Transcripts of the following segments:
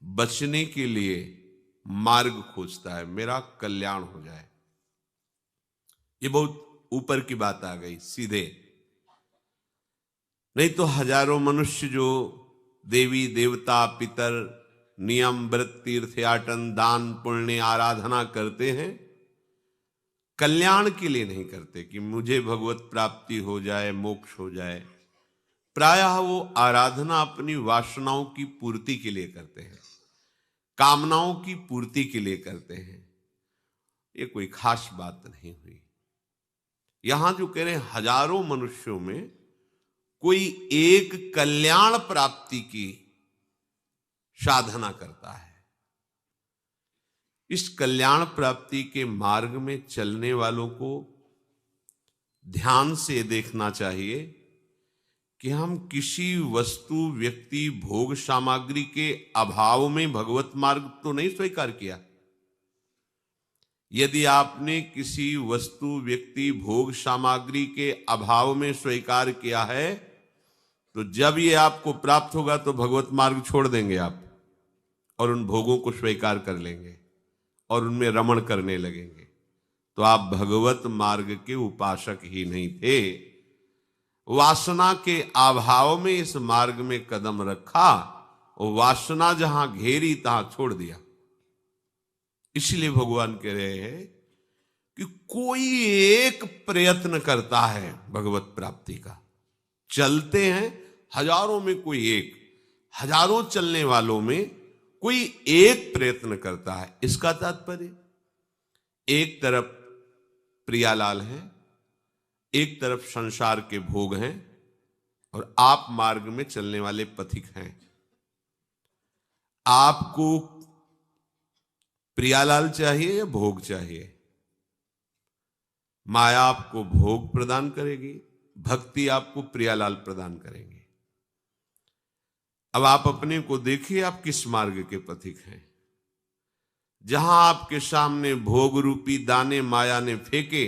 बचने के लिए मार्ग खोजता है, मेरा कल्याण हो जाए। ये बहुत ऊपर की बात आ गई सीधे। नहीं तो हजारों मनुष्य जो देवी देवता पितर नियम व्रत तीर्थयाटन दान पुण्य आराधना करते हैं, कल्याण के लिए नहीं करते कि मुझे भगवत प्राप्ति हो जाए, मोक्ष हो जाए। प्रायः वो आराधना अपनी वासनाओं की पूर्ति के लिए करते हैं, कामनाओं की पूर्ति के लिए करते हैं। ये कोई खास बात नहीं हुई। यहां जो कह रहे हैं हजारों मनुष्यों में कोई एक कल्याण प्राप्ति की साधना करता है। इस कल्याण प्राप्ति के मार्ग में चलने वालों को ध्यान से देखना चाहिए कि हम किसी वस्तु व्यक्ति भोग सामग्री के अभाव में भगवत मार्ग तो नहीं स्वीकार किया। यदि आपने किसी वस्तु व्यक्ति भोग सामग्री के अभाव में स्वीकार किया है, तो जब ये आपको प्राप्त होगा तो भगवत मार्ग छोड़ देंगे आप और उन भोगों को स्वीकार कर लेंगे और उनमें रमण करने लगेंगे। तो आप भगवत मार्ग के उपासक ही नहीं थे। वासना के अभाव में इस मार्ग में कदम रखा और वासना जहां घेरी तहां छोड़ दिया। इसलिए भगवान कह रहे हैं कि कोई एक प्रयत्न करता है भगवत प्राप्ति का। चलते हैं हजारों में कोई एक, हजारों चलने वालों में कोई एक प्रयत्न करता है। इसका तात्पर्य एक तरफ प्रियालाल है, एक तरफ संसार के भोग हैं और आप मार्ग में चलने वाले पथिक हैं। आपको प्रियालाल चाहिए या भोग चाहिए? माया आपको भोग प्रदान करेगी, भक्ति आपको प्रियालाल प्रदान करेंगे। अब आप अपने को देखिए, आप किस मार्ग के पथिक हैं। जहां आपके सामने भोग रूपी दाने माया ने फेंके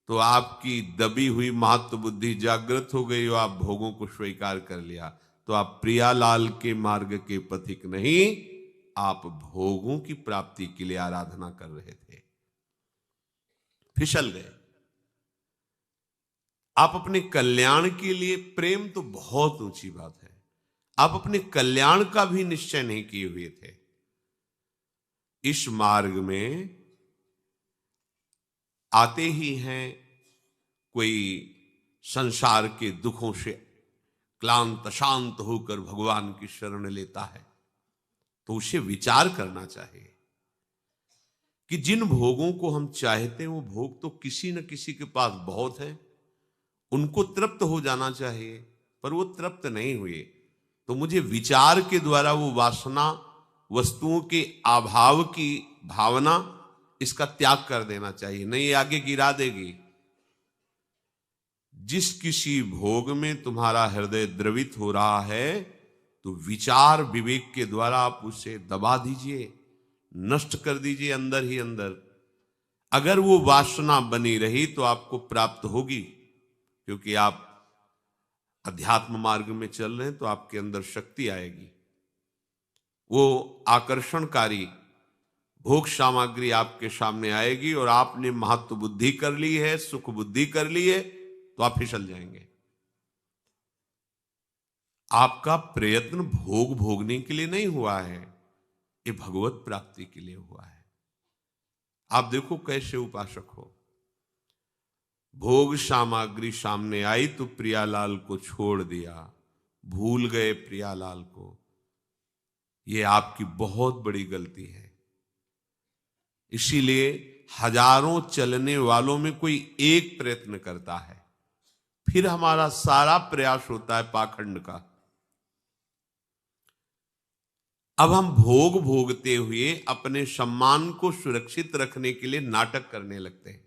तो आपकी दबी हुई महत्व बुद्धि जागृत हो गई और आप भोगों को स्वीकार कर लिया। तो आप प्रियालाल के मार्ग के पथिक नहीं, आप भोगों की प्राप्ति के लिए आराधना कर रहे थे, फिसल गए। आप अपने कल्याण के लिए, प्रेम तो बहुत ऊंची बात है, आप अपने कल्याण का भी निश्चय नहीं किए हुए थे। इस मार्ग में आते ही हैं, कोई संसार के दुखों से क्लांत शांत होकर भगवान की शरण लेता है, तो उसे विचार करना चाहिए कि जिन भोगों को हम चाहते हैं वो भोग तो किसी न किसी के पास बहुत है, उनको तृप्त हो जाना चाहिए, पर वो तृप्त नहीं हुए। तो मुझे विचार के द्वारा वो वासना, वस्तुओं के अभाव की भावना, इसका त्याग कर देना चाहिए, नहीं ये आगे गिरा देगी। जिस किसी भोग में तुम्हारा हृदय द्रवित हो रहा है तो विचार विवेक के द्वारा आप उसे दबा दीजिए, नष्ट कर दीजिए अंदर ही अंदर। अगर वो वासना बनी रही तो आपको प्राप्त होगी, क्योंकि आप अध्यात्म मार्ग में चल रहे हैं तो आपके अंदर शक्ति आएगी। वो आकर्षणकारी भोग सामग्री आपके सामने आएगी और आपने महत्व बुद्धि कर ली है, सुख बुद्धि कर ली है, तो आप फिसल जाएंगे। आपका प्रयत्न भोग भोगने के लिए नहीं हुआ है, ये भगवत प्राप्ति के लिए हुआ है। आप देखो कैसे उपासक हो। भोग सामग्री सामने आई तो प्रियालाल को छोड़ दिया, भूल गए प्रियालाल को। ये आपकी बहुत बड़ी गलती है। इसीलिए हजारों चलने वालों में कोई एक प्रयत्न करता है, फिर हमारा सारा प्रयास होता है पाखंड का। अब हम भोग भोगते हुए अपने सम्मान को सुरक्षित रखने के लिए नाटक करने लगते हैं।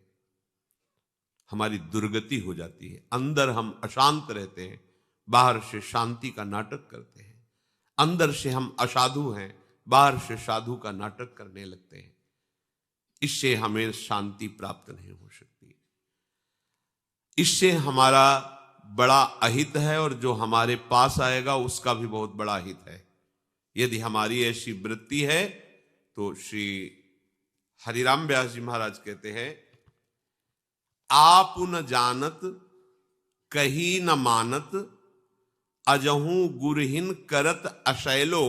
हमारी दुर्गति हो जाती है। अंदर हम अशांत रहते हैं, बाहर से शांति का नाटक करते हैं। अंदर से हम असाधु हैं, बाहर से साधु का नाटक करने लगते हैं। इससे हमें शांति प्राप्त नहीं हो सकती। इससे हमारा बड़ा अहित है और जो हमारे पास आएगा उसका भी बहुत बड़ा हित है। यदि हमारी ऐसी वृत्ति है तो श्री हरिराम व्यास जी महाराज कहते हैं, आप न जानत कही न मानत, अजहू गुरहिन करत अशैलो,